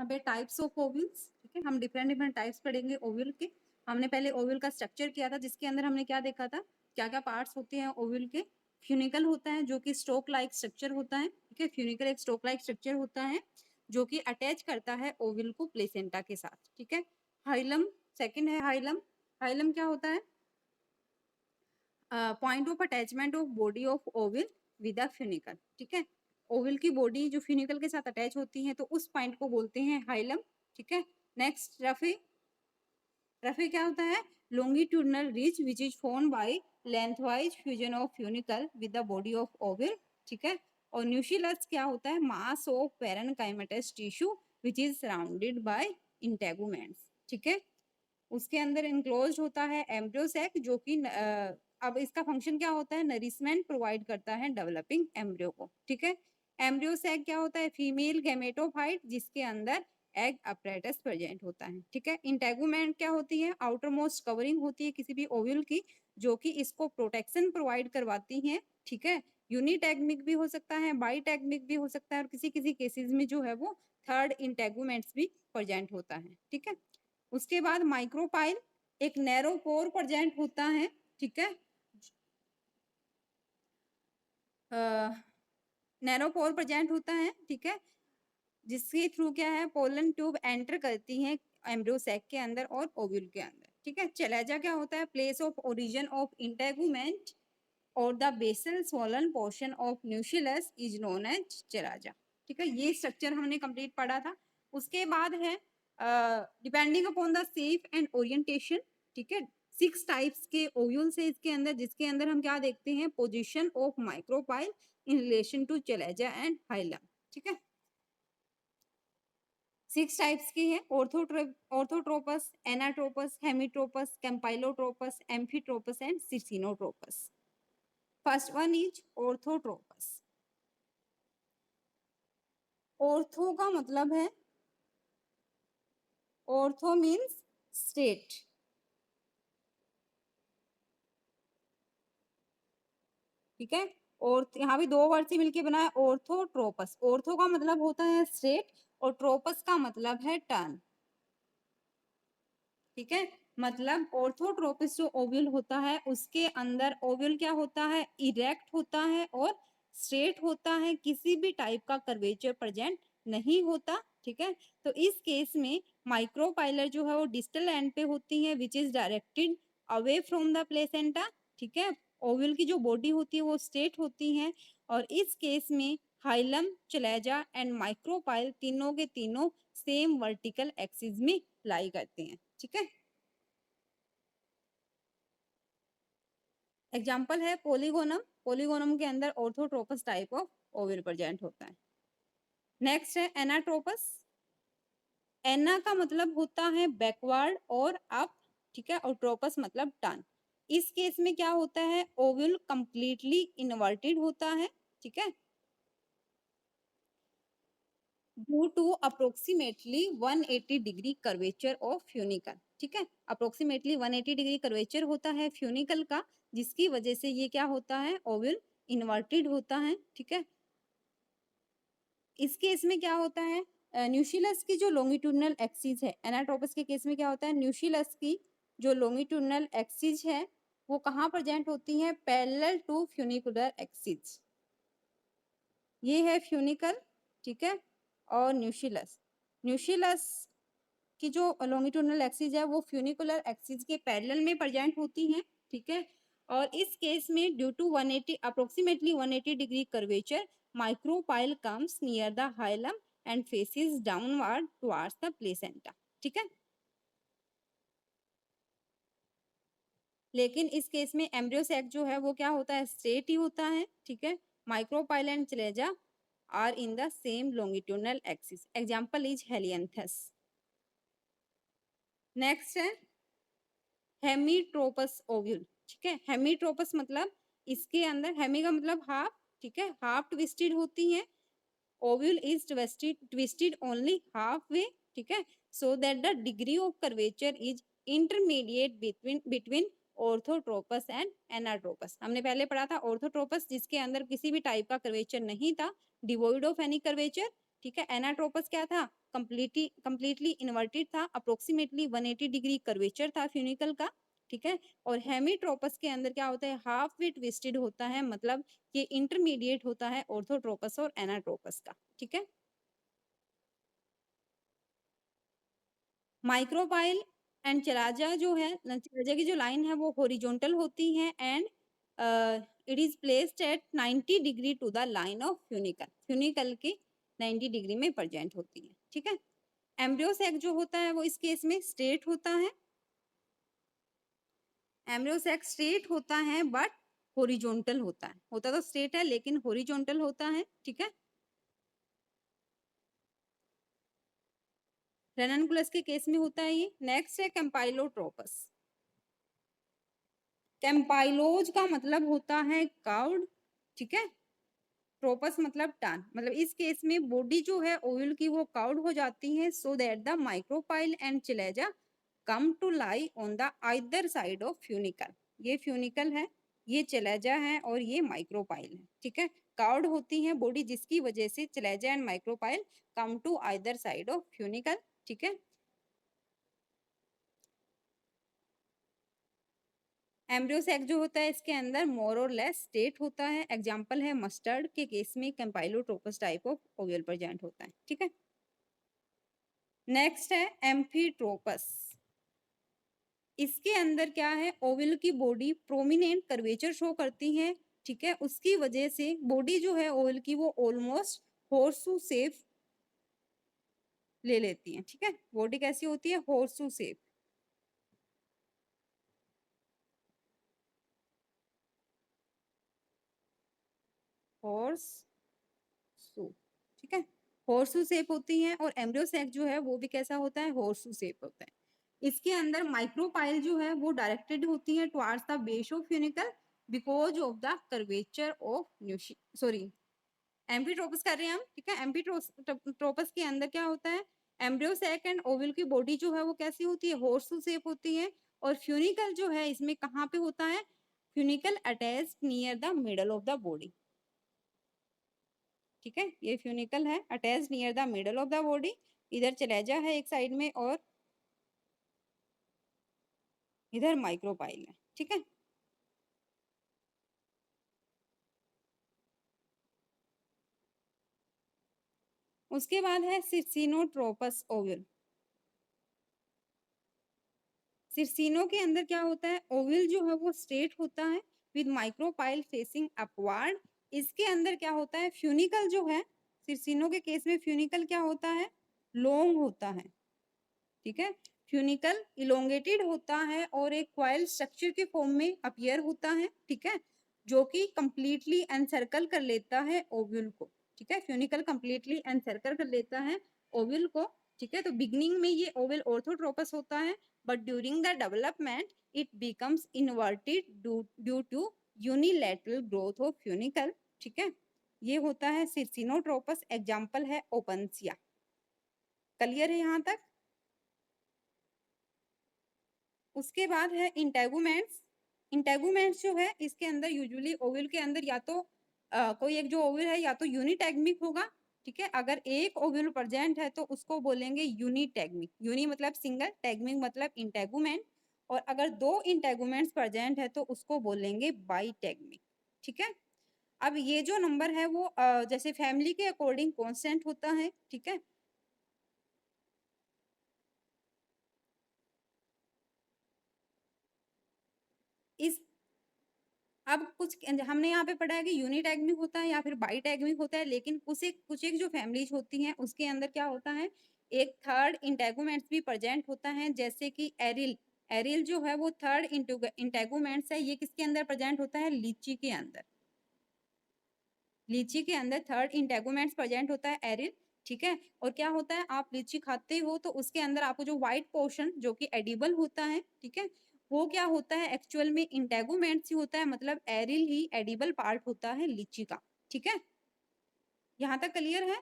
यहाँ पे types of ovules, ठीक है, हम डिफरेंट टाइप्स पढ़ेंगे ओव्यूल के। हमने पहले ओव्यूल का स्ट्रक्चर किया था, जिसके अंदर हमने क्या देखा था, क्या क्या पार्ट्स होते हैं ओव्यूल के। फ्यूनिकल होता है जो कि स्टोक लाइक स्ट्रक्चर होता है, ठीक है, फ्यूनिकल एक स्टोक लाइक स्ट्रक्चर होता है जो कि अटैच करता है ओव्यूल को प्लेसेंटा के साथ, ठीक है। हाइलम सेकंड है, हाइलम। हाइलम क्या होता है, point of attachment of body of ovule with a funicle, ठीक है। ओव्यूल की बॉडी जो फ्यूनिकल के साथ अटैच होती है तो उस पॉइंट को बोलते हैं हाइलम, ठीक है। नेक्स्ट रफी। रफी क्या होता है, longitudinal ridge which is form by lengthwise fusion of funicle with the body of ovule, ठीक है। और न्यूशिलस क्या होता है, mass of parenchymatous tissue which is surrounded by integuments, ठीक है। उसके अंदर इनक्लोज होता है एम्ब्रियो सैक जो कि अब इसका फंक्शन क्या होता है, नरिशमेंट प्रोवाइड करता है डेवलपिंग एम्ब्रियो को, ठीक है। एम्ब्रियो सैक क्या होता है, फीमेल गैमेटोफाइट जिसके अंदर एग अपरेटस प्रेजेंट होता है, ठीक है। इंटेगुमेंट क्या होती है, आउटर मोस्ट कवरिंग होती है किसी भी ओव्यूल की जो कि इसको प्रोटेक्शन प्रोवाइड करवाती है, ठीक है। यूनिटैगमिक भी हो सकता है, बाईटैगमिक भी हो सकता है, और किसी किसी केसेस में जो है वो थर्ड इंटेगुमेंट्स भी प्रेजेंट होता है, ठीक है। उसके बाद माइक्रोपाइल एक नैरो पोर प्रेजेंट होता है, ठीक है। नैरो पोर प्रेजेंट होता है, ठीक है, जिसके थ्रू क्या है, पोलन ट्यूब एंटर करती है एम्ब्रियो सैक के अंदर और ओव्यूल के अंदर, ठीक है। चैलेजा क्या होता है, place of origin of integument और the basal swollen portion of nucellus is known as chalaza, ठीक है। ये स्ट्रक्चर हमने कंप्लीट पढ़ा था। उसके बाद है depending upon the shape and orientation, ठीक है, 6 टाइप्स के ओव्यूल्स है इसके अंदर, जिसके अंदर हम क्या देखते हैं, position of micropyle in relation to chalaza and hilum, ठीक है। 6 टाइप्स की है, orthotropous, anatropous, hemitropous, campylotropous, amphitropous and circinotropous. First one is orthotropous. Ortho का मतलब है, ऑर्थो मीन्स स्ट्रेट, ठीक है। और यहाँ भी 2 वर्ड से मिलके बना है ऑर्थोट्रोपस। ऑर्थो का मतलब होता है स्ट्रेट और ट्रोपस का मतलब है टर्न, ठीक है। मतलब ऑर्थोट्रोपिस जो ओव्यूल होता है उसके अंदर ओव्यूल क्या होता है, इरेक्ट होता है और स्ट्रेट होता है, किसी भी टाइप का कर्वेचर प्रेजेंट नहीं होता, ठीक है। तो इस केस में माइक्रोपाइलर जो है वो डिस्टल एंड पे होती है which is directed away from the placenta, ठीक है। ओव्यूल की जो बॉडी होती है वो स्ट्रेट होती है, और इस केस में हाइलम, चलेजा एंड माइक्रोपाइल तीनों के तीनों सेम वर्टिकल एक्सिस में लाई करते हैं, ठीक है। एग्जाम्पल है पोलीगोनम। पोलीगोनम के अंदर orthotropous type of ovule present होता है। नेक्स्ट है एनाट्रोपस। एना का मतलब होता है बैकवर्ड और अप, ठीक है, और ट्रोपस मतलब टर्न। इस केस में क्या होता है, ओव्यूल कंप्लीटली इन्वर्टेड होता है, ठीक है, due to approximately 180 degree curvature of funicle, ठीक है। अप्रोक्सीमेटली 180 डिग्री कर्वेचर होता है फ्यूनिकल का, जिसकी वजह से ये क्या होता है, ओव्यूल इन्वर्टेड होता है, ठीक है। इस केस में क्या होता है, न्यूशिलस की जो लॉन्गिट्यूडनल एक्सिस है, एनाट्रोपस के केस में क्या होता है, न्यूशिलस की जो लॉन्गिट्यूडनल एक्सिस है वो कहाँ प्रेजेंट होती है, पैरेलल टू फ्यूनिकुलर एक्सिस। ये है फ्यूनिकल, ठीक है, और न्यूशिलस। न्यूशिलस की जो लॉन्गिट्यूडनल एक्सिस है वो फ्यूनिकुलर एक्सिस के पैरेलल में प्रेजेंट होती हैं, ठीक है। और इस केस में due to 180 approximately 180 degree curvature, micropyle comes near the hilum and faces downward towards the placenta, ठीक है। लेकिन इस केस में एम्ब्रियो सैक जो है वो क्या होता है, स्ट्रेट ही होता है, ठीक है। Micropyle and chalaza are in the same longitudinal axis. Example is Helianthus. Next है हेमीट्रोपस ओव्यूल, ठीक है। हेमीट्रोपस मतलब इसके अंदर, हेमी का मतलब हाफ, ठीक है, हाफ ट्विस्टेड होती है। Ovule is twisted only half way, ठीक है, so that the degree of curvature is intermediate between orthotropous and anatropous. हमने पहले पढ़ा था ऑर्थोट्रोपस जिसके अंदर किसी भी टाइप का कर्वेचर नहीं था, डिवॉइड ऑफ एनी कर्वेचर, ठीक है। एनाट्रोपस क्या था, कंप्लीटली इन्वर्टेड था, अप्रोक्सीमेटली 180 डिग्री कर्वेचर था फ्यूनिकल का, ठीक है। और हेमीट्रोपस के अंदर क्या होता है, हाफ वे ट्विस्टेड होता है, मतलब ये इंटरमीडिएट होता है ऑर्थोट्रोपस और एनाट्रोपस का, ठीक है। माइक्रोपाइल एंड चिलाजा जो है, चिलाजा की जो लाइन है वो हॉरिजॉन्टल होती है and it is placed at 90 degree to the line of funicle, funicle की 90 डिग्री में प्रेजेंट होती है, ठीक है। एम्ब्रियो सैक जो होता है वो इस केस में स्ट्रेट होता है, एम्ब्रियो सैक स्ट्रेट होता है बट हॉरिजॉन्टल होता है, होता तो स्ट्रेट है लेकिन हॉरिजॉन्टल होता है, ठीक है। रेननकुलस के केस में होता है ये। नेक्स्ट है कैम्पाइलोट्रोपस। कैम्पाइलोज का मतलब होता है काउड, ठीक है। ट्रोपस मतलब टर्न, मतलब इस केस में बॉडी जो है ओवल की वो काउड हो जाती है, so that the micropyle and chalaza come to lie on the either side of funicle. ये फ्यूनिकल है, ये चिलेजा है और ये माइक्रोपाइल है, ठीक है। काउड होती है बॉडी जिसकी वजह से chalaza and micropyle come to either side of funicle, ठीक है। एम्ब्रियो सैक जो होता है इसके अंदर मोर और लेस स्टेट होता है, एग्जांपल है मस्टर्ड के केस में कैम्पाइलोट्रोपस टाइप ऑफ ओवल प्रेजेंट होता है, ठीक है। नेक्स्ट है एम्फीट्रोपस। इसके अंदर क्या है, ओवल की बॉडी प्रोमिनेंट कर्वेचर शो करती है, ठीक है। उसकी वजह से बॉडी जो है ओवल की वो ऑलमोस्ट हॉर्सू शेप ले लेती है, ठीक है। बॉडी कैसी होती है, हॉर्सू शेप। हॉर्स सू, ठीक है। हॉर्सू शेप होती है और एम्ब्रियो सैक जो है वो भी कैसा होता है, हॉर्सू शेप होता है। इसके अंदर माइक्रोपाइल जो है वो डायरेक्टेड होती है towards the base of funicle because of the curvature of sorry amphitropous कर रहे हैं हम, ठीक है। एम्फीट्रोपस के अंदर क्या होता है, एम्ब्रियो सैक एंड ओवल की बॉडी जो है वो कैसी होती है, हॉर्सू शेप होती है। और फ्यूनिकल जो है इसमें कहाँ पे होता है, funicle attach near the middle of the body, ठीक है। ये फ्यूनिकल है attach near the middle of the body, इधर चलेजा है एक साइड में और इधर माइक्रोपाइल है, ठीक है। उसके बाद है सिर्सिनोट्रोपस ओवल। सिर्सिनो के अंदर क्या होता है, ओवल जो है वो स्ट्रेट होता है विद माइक्रोपाइल फेसिंग अपवर्ड। इसके अंदर क्या होता है, फ्यूनिकल जो है, सिर्सिनो के केस में फ्यूनिकल क्या होता है, लॉन्ग होता है, ठीक है। फ्यूनिकल इलोंगेटेड होता है और एक क्वाइल स्ट्रक्चर के फॉर्म में अपीयर होता है, ठीक है, जो कि कंप्लीटली एनसर्कल कर लेता है ओव्यूल को, ठीक है। फ्यूनिकल कंप्लीटली एनसर्कल कर लेता है ओव्यूल को, ठीक है। तो बिगनिंग में ये ओवल ऑर्थोट्रोपस होता है but during the development it becomes inverted due to unilateral growth of funicle, ठीक है। ये होता है सिर्सिनोट्रोपस, एग्जाम्पल है ओपनसिया। क्लियर है यहाँ तक। उसके बाद है इंटेगुमेंट्स। इंटेगुमेंट्स जो है इसके अंदर यूजुअली ओवल के अंदर या तो कोई एक जो ओवल है या तो यूनिटैगमिक होगा, ठीक है। अगर एक ओवल प्रेजेंट है तो उसको बोलेंगे यूनिटैगमिक, यूनि मतलब सिंगल, टैगमिक मतलब इंटेगुमेंट। और अगर दो इंटेगुमेंट्स प्रेजेंट है तो उसको बोलेंगे बाईटैगमिक, ठीक है। अब ये जो नंबर है वो जैसे फैमिली के अकॉर्डिंग कांस्टेंट होता है, ठीक है। इस अब कुछ हमने यहाँ पे पढ़ा है कि यूनिटैगमिक होता है या फिर बाईटैगमिक होता है, लेकिन कुछ एक जो फैमिलीज होती हैं उसके अंदर क्या होता है, एक थर्ड इंटेगुमेंट्स भी प्रेजेंट होता है, जैसे कि एरिल। एरिल जो है वो थर्ड इंटेगुमेंट्स है, ये किसके अंदर प्रेजेंट होता है, लीची के अंदर। लीची के अंदर थर्ड इंटेगुमेंट्स प्रेजेंट होता है एरिल, ठीक है। और क्या होता है, आप लीची खाते हो तो उसके अंदर आपको जो व्हाइट पोर्शन जो कि एडिबल होता है, ठीक है, वो क्या होता है, एक्चुअल में इंटेगुमेंट्स ही होता है, मतलब एरिल ही एडिबल पार्ट होता है लीची का, ठीक है। यहाँ तक क्लियर है।